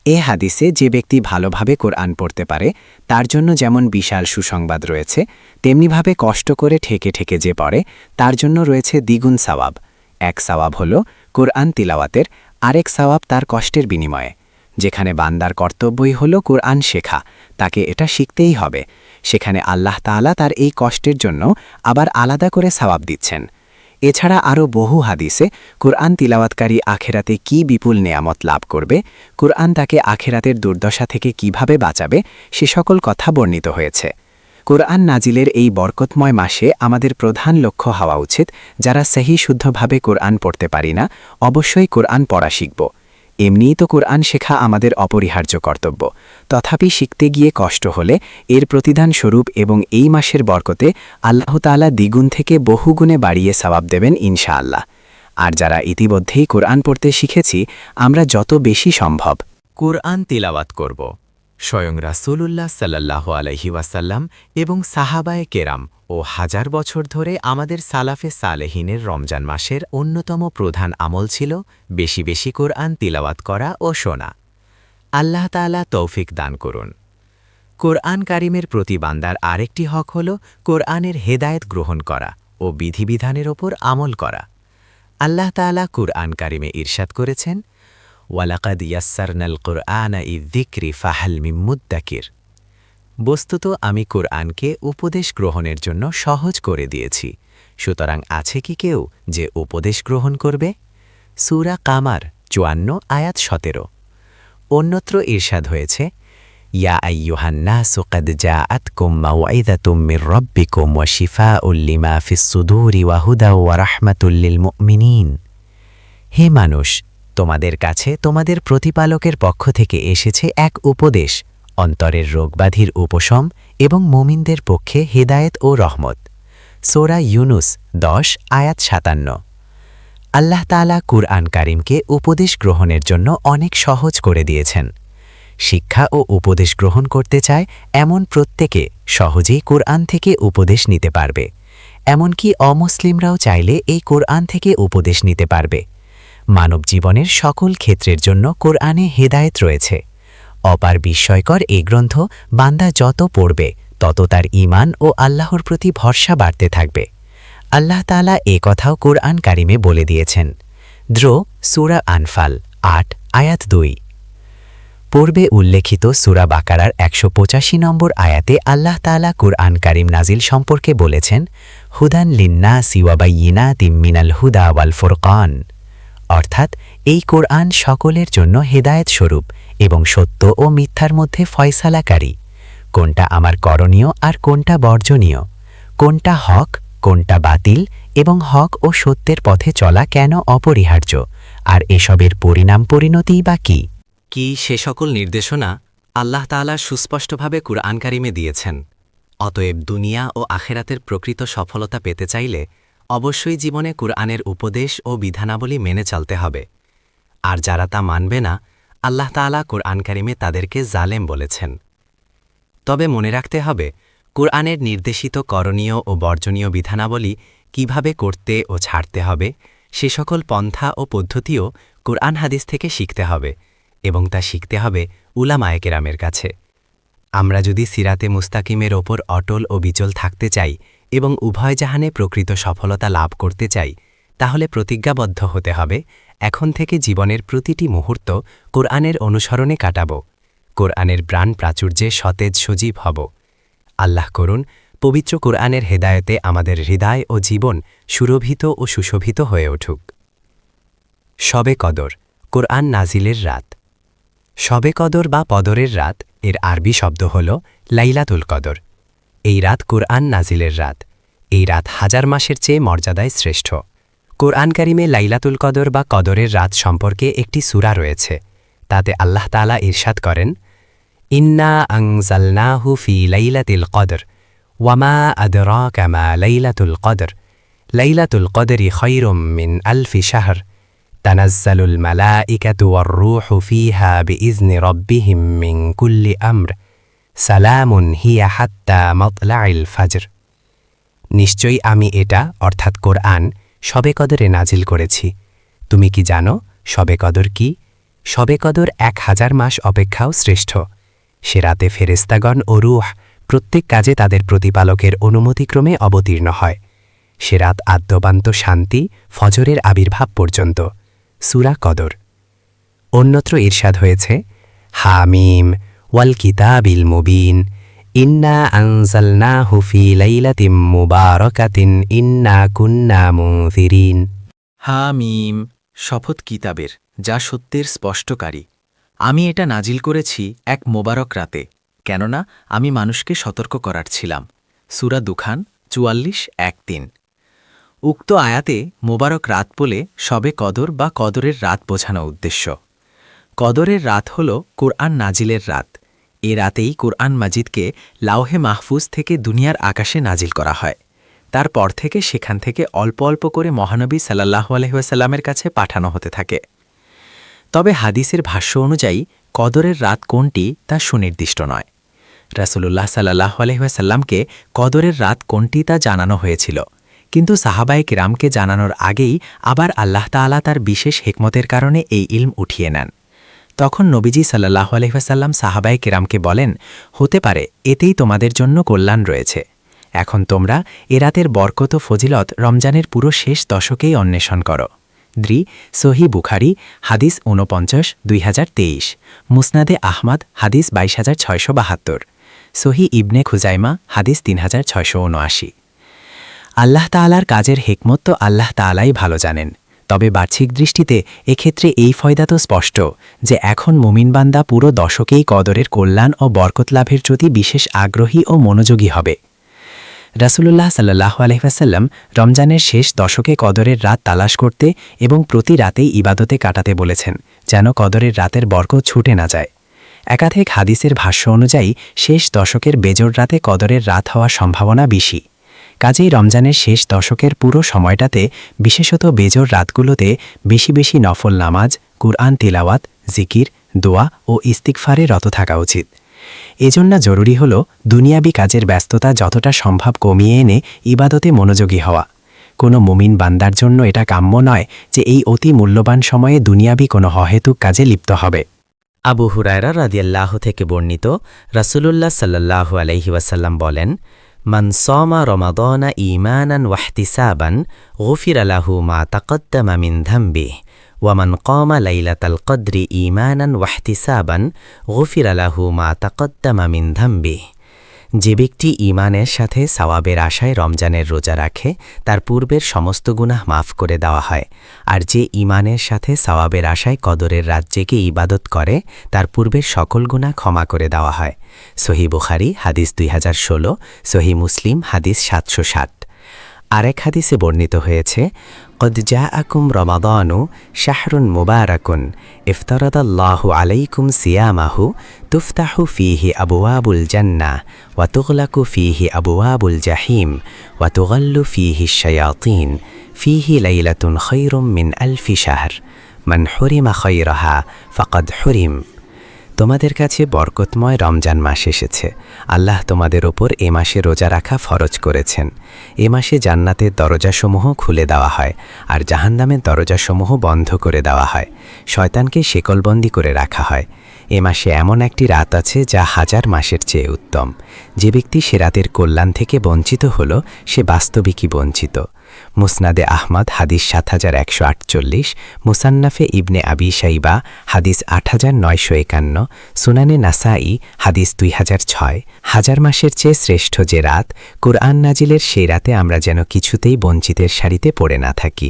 এ হাদিসে যে ব্যক্তি ভালোভাবে কোরআন পড়তে পারে তার জন্য যেমন বিশাল সুসংবাদ রয়েছে, তেমনিভাবে কষ্ট করে ঠেকে ঠেকে যে পড়ে তার জন্য রয়েছে দ্বিগুণ সওয়াব। এক সওয়াব হল কোরআন তিলাওয়াতের, আরেক সওয়াব তার কষ্টের বিনিময়ে। যেখানে বান্দার কর্তব্যই হল কোরআন শেখা, তাকে এটা শিখতেই হবে, সেখানে আল্লাহ তাআলা তার এই কষ্টের জন্য আবার আলাদা করে সওয়াব দিচ্ছেন। এছাড়া আরও বহু হাদিসে কোরআন তিলাওয়াতকারী আখেরাতে কি বিপুল নেয়ামত লাভ করবে, কোরআন তাকে আখেরাতের দুর্দশা থেকে কিভাবে বাঁচাবে, সে সকল কথা বর্ণিত হয়েছে। কোরআন নাজিলের এই বরকতময় মাসে আমাদের প্রধান লক্ষ্য হওয়া উচিত, যারা সহিহ শুদ্ধভাবে কোরআন পড়তে পারি না অবশ্যই কোরআন পড়া শিখব। এমনিই তো কোরআন শেখা আমাদের অপরিহার্য কর্তব্য, তথাপি শিখতে গিয়ে কষ্ট হলে এর প্রতিদান স্বরূপ এবং এই মাসের বরকতে আল্লাহ তাআলা দ্বিগুণ থেকে বহুগুণে বাড়িয়ে সওয়াব দেবেন ইনশাআল্লাহ। আর যারা ইতিমধ্যেই কোরআন পড়তে শিখেছি, আমরা যত বেশি সম্ভব কোরআন তিলাওয়াত করব। স্বয়ং রাসূলুল্লাহ সাল্লাল্লাহু আলাইহি ওয়াসাল্লাম এবং সাহাবায়ে কেরাম ও হাজার বছর ধরে আমাদের সালাফে সালেহিনের রমজান মাসের অন্যতম প্রধান আমল ছিল বেশি বেশি কোরআন তিলাওয়াত করা ও শোনা। আল্লাহ তাআলা তৌফিক দান করুন। কোরআন কারিমের প্রতি বান্দার আরেকটি হক হল কোরআনের হেদায়েত গ্রহণ করা ও বিধিবিধানের ওপর আমল করা। আল্লাহ তাআলা কুরআন কারিমে ইরশাদ করেছেন, ওয়ালাকাদ ইয়াসসারনাল কুরআনা লিযিকরি ফাহাল মিন মুদ্দাকির। বস্তুত আমি কোরআনকে উপদেশ গ্রহণের জন্য সহজ করে দিয়েছি, সুতরাং আছে কি কেউ যে উপদেশ গ্রহণ করবে? সূরা কামার ৫৪ আয়াত ১৭। অন্যত্র ইরশাদ হয়েছে, ইয়া আইয়ুহান নাসু ক্বাদ জাআতকুম মাউইযাতুম মির রাব্বিকুম ওয়া শিফাউল লিমা ফিস সুদুরি ওয়া হুদা ওয়া রাহমাতুল লিল মুমিনিন। হে মানুষ, তোমাদের কাছে তোমাদের প্রতিপালকের পক্ষ থেকে এসেছে এক উপদেশ, অন্তরের রোগব্যাধির উপশম এবং মুমিনদের পক্ষে হেদায়েত ও রহমত। সূরা ইউনুস ১০ আয়াত ৫৭। আল্লাহ তাআলা কুরআন কারীমকে উপদেশ গ্রহণের জন্য অনেক সহজ করে দিয়েছেন। শিক্ষা ও উপদেশ গ্রহণ করতে চায় এমন প্রত্যেকে সহজেই কোরআন থেকে উপদেশ নিতে পারবে। এমনকি অমুসলিমরাও চাইলে এই কোরআন থেকে উপদেশ নিতে পারবে। মানব জীবনের সকল ক্ষেত্রের জন্য কোরআনে হেদায়েত রয়েছে। অপার বিস্ময়কর এই গ্রন্থ বান্দা যত পড়বে তত তার ঈমান ও আল্লাহর প্রতি ভরসা বাড়তে থাকবে। আল্লাহ তাআলা এ কথাও কোরআন কারিমে বলে দিয়েছেন। সূরা আনফাল ৮ আয়াত ২। পূর্বে উল্লেখিত সূরা বাকারার ১৮৫ নম্বর আয়াতে আল্লাহ তাআলা কুরআন কারীম নাজিল সম্পর্কে বলেছেন, হুদান লিন্নাসি ওয়া বাইয়িনাতিম মিনাল হুদা ওয়াল ফুরকান, অর্থাৎ এই কোরআন সকলের জন্য হেদায়েত স্বরূপ এবং সত্য ও মিথ্যার মধ্যে ফয়সালাকারী। কোনটা আমার করণীয় আর কোনটা বর্জনীয়, কোনটা হক কোনটা বাতিল, এবং হক ও সত্যের পথে চলা কেন অপরিহার্য, আর এসবের পরিণাম পরিণতিই বা কী? কি সে সকল নির্দেশনা আল্লাহ তাআলা সুস্পষ্টভাবে কুরআন কারিমে দিয়েছেন। অতএব দুনিয়া ও আখেরাতের প্রকৃত সফলতা পেতে চাইলে অবশ্যই জীবনে কুরআনের উপদেশ ও বিধানাবলী মেনে চলতে হবে। আর যারা তা মানবে না, আল্লাহ তাআলা কুরআন কারিমে তাদেরকে জালেম বলেছেন। তবে মনে রাখতে হবে, কুরআনের নির্দেশিত করণীয় ও বর্জনীয় বিধানাবলী কিভাবে করতে ও ছাড়তে হবে সে সকল পন্থা ও পদ্ধতিও কুরআন হাদিস থেকে শিখতে হবে, এবং তা শিখতে হবে উলামায়ে কেরামের কাছে। আমরা যদি সিরাতে মুস্তাকিমের ওপর অটল ও বিচল থাকতে চাই এবং উভয় জাহানে প্রকৃত সফলতা লাভ করতে চাই, তাহলে প্রতিজ্ঞাবদ্ধ হতে হবে এখন থেকে জীবনের প্রতিটি মুহূর্ত কোরআনের অনুসরণে কাটাব, কোরআনের প্রাণ প্রাচুর্যে সতেজ সজীব হব। আল্লাহ করুন পবিত্র কোরআনের হেদায়েতে আমাদের হৃদয় ও জীবন সুরভিত ও সুশোভিত হয়ে উঠুক। শবে কদর, কোরআন নাজিলের রাত। শবে কদর বা কদরের রাত এর আরবি শব্দ হল লাইলাতুল কদর। এই রাত কোরআন নাজিলের রাত। এই রাত হাজার মাসের চেয়ে মর্যাদায় শ্রেষ্ঠ। কোরআন কারিমে লাইলাতুল কদর বা কদরের রাত সম্পর্কে একটি সূরা রয়েছে। তাতে আল্লাহ তাআলা ইরশাদ করেন, ইন্না আনজালনাহু ফি লাইলাতিল কদর ওয়ামা আদরাকা মা লাইলাতুল কদর লাইলাতুল কদরি খায়রুম মিন আলফি শাহর তানাজ্জালুল মালাইকাতু ওয়ার রূহু ফিহা বিইজনি রাব্বিহিম মিন কুল্লি আমর সালামুন হিয়া হাত্তা মাতলাইল ফাজর। নিশ্চয়ই আমি এটা অর্থাৎ কোরআন শবে কদরে নাজিল করেছি। তুমি কি জানো শবে কদর কি? শবে কদর ১০০০ মাস অপেক্ষাও শ্রেষ্ঠ। সে রাতে ফেরেশতাগণ ও রূহ প্রত্যেক কাজে তাদের প্রতিপালকের অনুমতিক্রমে অবতীর্ণ হয়। সে রাত আদ্যবান্ত শান্তি ফজরের আবির্ভাব পর্যন্ত। সূরা কদর। অন্যত্র ইরশাদ হয়েছে, হামিম ওয়াল কিতাবিল মুবিন ইন্না আনজালনাহু ফি লাইলাতিন মুবারাকাতিন ইন্না কুন্না মুনযিরিন। হামিম, শপথ কিতাবের যা সত্যের স্পষ্টকারী। আমি এটা নাজিল করেছি এক মোবারক রাতে, কেননা আমি মানুষকে সতর্ক করার ছিলাম। সূরা দুখান ৪৪-১-৩। উক্ত আয়াতে মোবারক রাত বলে শবে কদর বা কদরের রাত বোঝানো উদ্দেশ্য। কদরের রাত হল কোরআন নাজিলের রাত। এ রাতেই কোরআন মাজিদকে লাওহে মাহফুজ থেকে দুনিয়ার আকাশে নাজিল করা হয়। তারপর থেকে সেখান থেকে অল্প অল্প করে মহানবী সাল্লাল্লাহু আলাইহি ওয়াসাল্লামের কাছে পাঠানো হতে থাকে। তবে হাদিসের ভাষ্য অনুযায়ী কদরের রাত কোনটি তা সুনির্দিষ্ট নয়। রাসূলুল্লাহ সাল্লাল্লাহু আলাইহি ওয়াসাল্লামকে কদরের রাত কোনটি তা জানানো হয়েছিল, কিন্তু সাহাবায়ে কিরামকে জানানোর আগেই আবার আল্লাহ তাআলা তার বিশেষ হিকমতের কারণে এই ইলম উঠিয়ে নেন। তখন নবীজি সাল্লাল্লাহু আলাইহি ওয়াসাল্লাম সাহাবায়ে কিরামকে বলেন, হতে পারে এতেই তোমাদের জন্য কল্যাণ রয়েছে। এখন তোমরা এ রাতের বরকত ও ফজিলত রমজানের পুরো শেষ দশকেই অন্বেষণ করো। সহিহ বুখারী হাদিস ৪৯, ২০২৩, মুসনাদে আহমদ হাদিস ২২৬৭২, সহি ইবনে খুজাইমা হাদিস 3679। আল্লাহ তাআলার কাজের হিকমত তো আল্লাহ তাআলাই ভালো জানেন, তবে বাহ্যিক দৃষ্টিতে এক্ষেত্রে এই ফয়দা তো স্পষ্ট যে এখন মুমিন বান্দা পুরো দশকেই কদরের কল্যাণ ও বরকত লাভের প্রতি বিশেষ আগ্রহী ও মনোযোগী হবে। রাসূলুল্লাহ সাল্লাল্লাহু আলাইহি ওয়াসাল্লাম রমজানের শেষ দশকে কদরের রাত তালাশ করতে এবং প্রতি রাতেই ইবাদতে কাটাতে বলেছেন, যেন কদরের রাতের বরকত ছুটে না যায়। একাধিক হাদিসের ভাষ্য অনুযায়ী শেষ দশকের বেজোড় রাতে কদরের রাত হওয়ার সম্ভাবনা বেশি। কাজেই রমজানের শেষ দশকের পুরো সময়টাতে, বিশেষত বেজোড় রাতগুলোতে বেশি বেশি নফল নামাজ, কুরআন তিলাওয়াত, জিকির, দোয়া ও ইস্তিগফারে রত থাকা উচিত। এজন্য জরুরি হল দুনিয়াবি কাজের ব্যস্ততা যতটা সম্ভব কমিয়ে এনে ইবাদতে মনোযোগী হওয়া। কোনো মুমিন বান্দার জন্য এটা কাম্য নয় যে এই অতি মূল্যবান সময়ে দুনিয়াবি কোনো অহেতুক কাজে লিপ্ত হবে। আবু হুরায়রা রাদিয়াল্লাহু থেকে বর্ণিত, রাসূলুল্লাহ সাল্লাল্লাহু আলাইহি ওয়াসাল্লাম বলেন, মান সামা রমাদানা ঈমানান ওয়াহতিসাবান গুফিরা লাহু মা তাকদ্দামা মিন যামবিহি ওয়া মান কামা লাইলাতাল কদরি ঈমানান ওয়াহতিসাবান গুফিরা লাহু মা তাকদ্দামা মিন যামবিহি। যে ব্যক্তি ঈমানের সাথে সওয়াবের আশায় রমজানের রোজা রাখে, তার পূর্বের সমস্ত গুনাহ মাফ করে দেওয়া হয়। আর যে ঈমানের সাথে সওয়াবের আশায় কদরের রাত জেগে ইবাদত করে, তার পূর্বের সকল গুনাহ ক্ষমা করে দেওয়া হয়। সহিহ বুখারী হাদিস 2016, সহিহ মুসলিম হাদিস 760। আরেক হাদিসে বর্ণিত হয়েছে, قد جاءكم رمضان شهر مبارك افترض الله عليكم صيامه تفتح فيه أبواب الجنة وتغلق فيه أبواب الجحيم وتغل فيه الشياطين فيه ليلة خير من 1000 شهر من حرم خيرها فقد حرم। তোমাদের কাছে বরকতময় রমজান মাস এসেছে। আল্লাহ তোমাদের ওপর এ মাসে রোজা রাখা ফরজ করেছেন। এ মাসে জান্নাতের দরজাসমূহ খুলে দেওয়া হয় আর জাহান্নামের দরজাসমূহ বন্ধ করে দেওয়া হয়। শয়তানকে শেকলবন্দি করে রাখা হয়। এ মাসে এমন একটি রাত আছে যা 1000 মাসের চেয়ে উত্তম। যে ব্যক্তি সে রাতের কল্যাণ থেকে বঞ্চিত হল, সে বাস্তবিকই বঞ্চিত। মুসনাদে আহমদ হাদিস 7148, মুসান্নাফে ইবনে আবি শাইবা হাদিস 8951, সুনানে নাসাই হাদিস 2006। 1000 মাসের চেয়ে শ্রেষ্ঠ যে রাত, কুরআন নাজিলের সেই রাতে আমরা যেন কিছুতেই বঞ্চিতের সারিতে পড়ে না থাকি।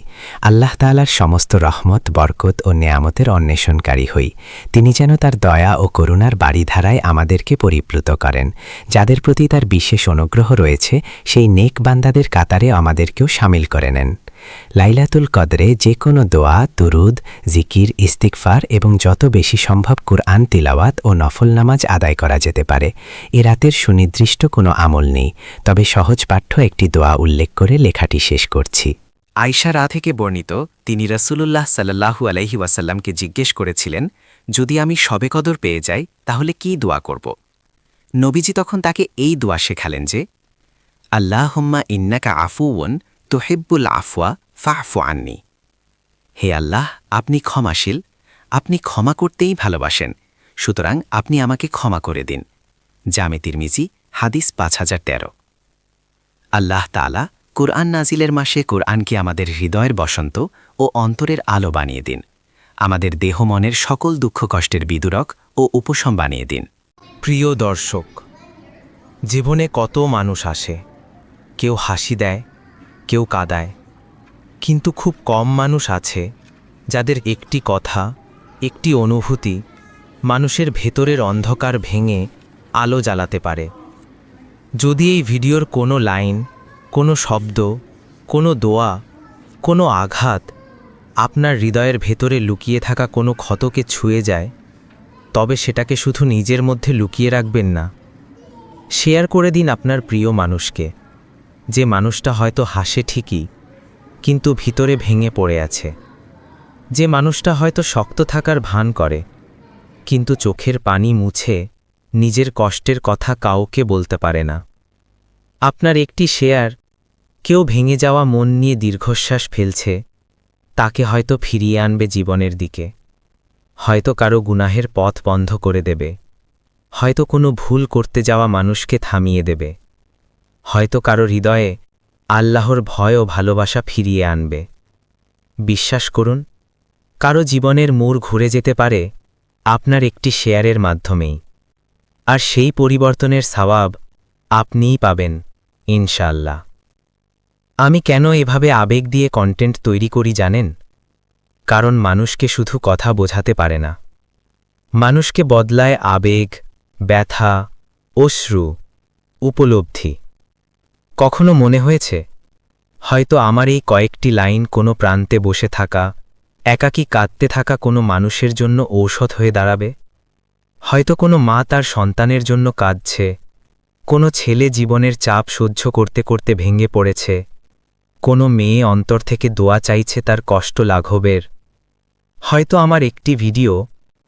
আল্লাহ তাআলার সমস্ত রহমত, বরকত ও নেয়ামতের অন্বেষণকারী হই। তিনি যেন তার দয়া ও করুণার বাড়িধারায় আমাদেরকে পরিপ্লুত করেন। যাদের প্রতি তার বিশেষ অনুগ্রহ রয়েছে, সেই নেক বান্দাদের কাতারে আমাদেরকেও শামিল করে নেন। লাইলাতুল কদরে যে কোনো দোয়া, দুরুদ, জিকির, ইস্তিগফার এবং যত বেশি সম্ভব কুরআন তিলাওয়াত ও নফল নামাজ আদায় করা যেতে পারে। এ রাতের সুনির্দিষ্ট কোনো আমল নেই, তবে সহজ পাঠ্য একটি দোয়া উল্লেখ করে লেখাটি শেষ করছি। আয়েশা রা থেকে বর্ণিত, তিনি রাসূলুল্লাহ সাল্লাল্লাহু আলাইহি ওয়াসাল্লামকে জিজ্ঞেস করেছিলেন, যদি আমি শবে কদর পেয়ে যাই তাহলে কি দোয়া করব? নবীজি তখন তাকে এই দোয়া শেখালেন যে, আল্লাহুম্মা ইন্নাকা আফুউন তুহিব্বুল আফওয়া ফা'ফু আন্নি। হে আল্লাহ, আপনি ক্ষমাশীল, আপনি ক্ষমা করতেই ভালোবাসেন, সুতরাং আপনি আমাকে ক্ষমা করে দিন। জামে তিরমিজি হাদিস 5013। আল্লাহ তাআলা কুরআন নাজিলের মাসে কুরআনকে আমাদের হৃদয়ের বসন্ত ও অন্তরের আলো বানিয়ে দিন। আমাদের দেহ মনের সকল দুঃখ কষ্টের বিদূরক ও উপশম বানিয়ে দিন। প্রিয় দর্শক, জীবনে কত মানুষ আসে, কেউ হাসি দেয়, কেউ কাঁদায়, কিন্তু খুব কম মানুষ আছে যাদের একটি কথা, একটি অনুভূতি মানুষের ভেতরের অন্ধকার ভেঙে আলো জ্বালাতে পারে। যদি এই ভিডিওর কোনো লাইন, কোনো শব্দ, কোনো দোয়া, কোনো আঘাত আপনার হৃদয়ের ভেতরে লুকিয়ে থাকা কোনো ক্ষতকে ছুঁয়ে যায়, তবে সেটাকে শুধু নিজের মধ্যে লুকিয়ে রাখবেন না, শেয়ার করে দিন আপনার প্রিয় মানুষকে। যে মানুষটা হয়তো হাসে ঠিকই, কিন্তু ভিতরে ভেঙে পড়ে আছে। যে মানুষটা হয়তো শক্ত থাকার ভান করে, কিন্তু চোখের পানি মুছে নিজের কষ্টের কথা কাউকে বলতে পারে না। আপনার একটি শেয়ার কেউ ভেঙে যাওয়া মন নিয়ে দীর্ঘশ্বাস ফেলছে, তাকে হয়তো ফিরিয়ে আনবে জীবনের দিকে। হয়তো কারো গুনাহের পথ বন্ধ করে দেবে, হয়তো কোনো ভুল করতে যাওয়া মানুষকে থামিয়ে দেবে, হয়তো কারো হৃদয়ে আল্লাহর ভয় ও ভালোবাসা ফিরিয়ে আনবে। বিশ্বাস করুন, কারো জীবনের মোড় ঘুরে যেতে পারে আপনার একটি শেয়ারের মাধ্যমেই। আর সেই পরিবর্তনের সওয়াব আপনিই পাবেন ইনশাআল্লাহ। আমি কেন এভাবে আবেগ দিয়ে কন্টেন্ট তৈরি করি জানেন? কারণ মানুষকে শুধু কথা বোঝাতে পারে না, মানুষকে বদলায় আবেগ, ব্যথা, অশ্রু, উপলব্ধি। কখনো মনে হয়েছে হয়তো আমার এই কয়েকটি লাইন কোনো প্রান্তে বসে থাকা, একাকী কাঁদতে থাকা কোনো মানুষের জন্য ঔষধ হয়ে দাঁড়াবে? হয়তো কোনো মা তার সন্তানের জন্য কাঁদছে, কোনো ছেলে জীবনের চাপ সহ্য করতে করতে ভেঙে পড়েছে, কোনো মেয়ে অন্তর থেকে দোয়া চাইছে তার কষ্ট লাঘবের। হয়তো আমার একটি ভিডিও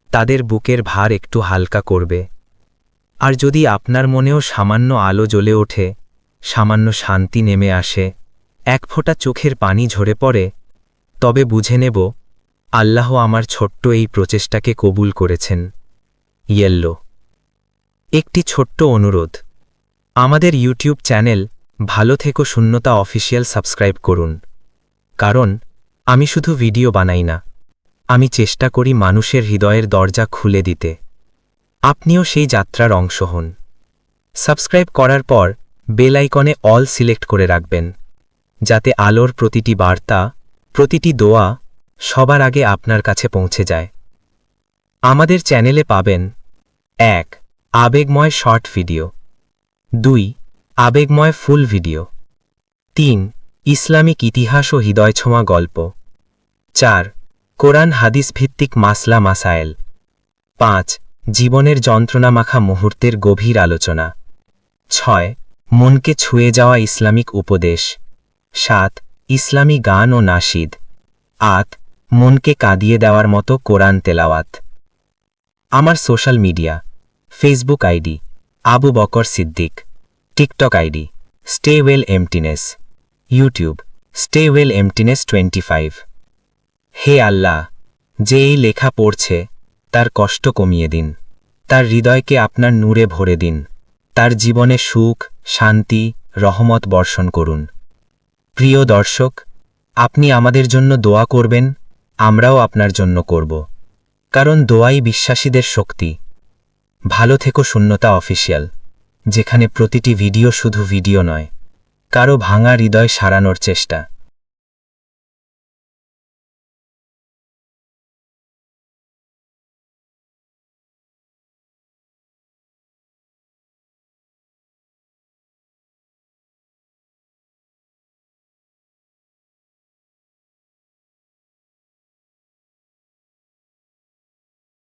তাদের বুকের ভার একটু হালকা করবে। আর যদি আপনার মনেও সামান্য আলো জ্বলে ওঠে, সামান্য শান্তি নেমে আসে, এক ফোঁটা চোখের পানি ঝরে পড়ে, তবে বুঝে নেব আল্লাহ আমার ছোট্ট এই প্রচেষ্টাকে কবুল করেছেন। ইয়েল্লো। একটি ছোট্ট অনুরোধ, আমাদের ইউটিউব চ্যানেল ভালো থেকো শূন্যতা অফিসিয়াল সাবস্ক্রাইব করুন। কারণ আমি শুধু ভিডিও বানাই না, আমি চেষ্টা করি মানুষের হৃদয়ের দরজা খুলে দিতে। আপনিও সেই যাত্রার অংশ হন। সাবস্ক্রাইব করার পর বেল আইকনে অল সিলেক্ট করে রাখবেন, যাতে আলোর প্রতিটি বার্তা, প্রতিটি দোয়া সবার আগে আপনার কাছে পৌঁছে যায়। আমাদের চ্যানেলে পাবেন 1. আবেগময় শর্ট ভিডিও, 2. আবেগময় ফুল ভিডিও, 3. ইসলামিক ইতিহাস ও হৃদয়ছোঁয়া গল্প, 4. কোরআন হাদিস ভিত্তিক মাসলা মাসায়েল, 5. জীবনের যন্ত্রণামাখা মুহূর্তের গভীর আলোচনা, 6. মনকে ছুঁয়ে যাওয়া ইসলামিক উপদেশ, 7. ইসলামী গান ও নাশিদ, 8. মনকে কাঁদিয়ে দেওয়ার মতো কোরআন তেলাওয়াত। আমার social media: Facebook ID Abu Bakr Siddique, TikTok ID stay well emptiness, YouTube stay well emptiness 25। হে আল্লাহ, যে এই লেখা পড়ছে তার কষ্ট কমিয়ে দিন, তার হৃদয়কে আপনার নূরে ভরে দিন, তার জীবনে সুখ, শান্তি, রহমত বর্ষণ করুন। প্রিয় দর্শক, আপনি আমাদের জন্য দোয়া করবেন, আমরাও আপনার জন্য করব। কারণ দোয়াই বিশ্বাসীদের শক্তি। ভালো থেকো শূন্যতা অফিসিয়াল, যেখানে প্রতিটি ভিডিও শুধু ভিডিও নয়, কারো ভাঙা হৃদয় সারানোর চেষ্টা।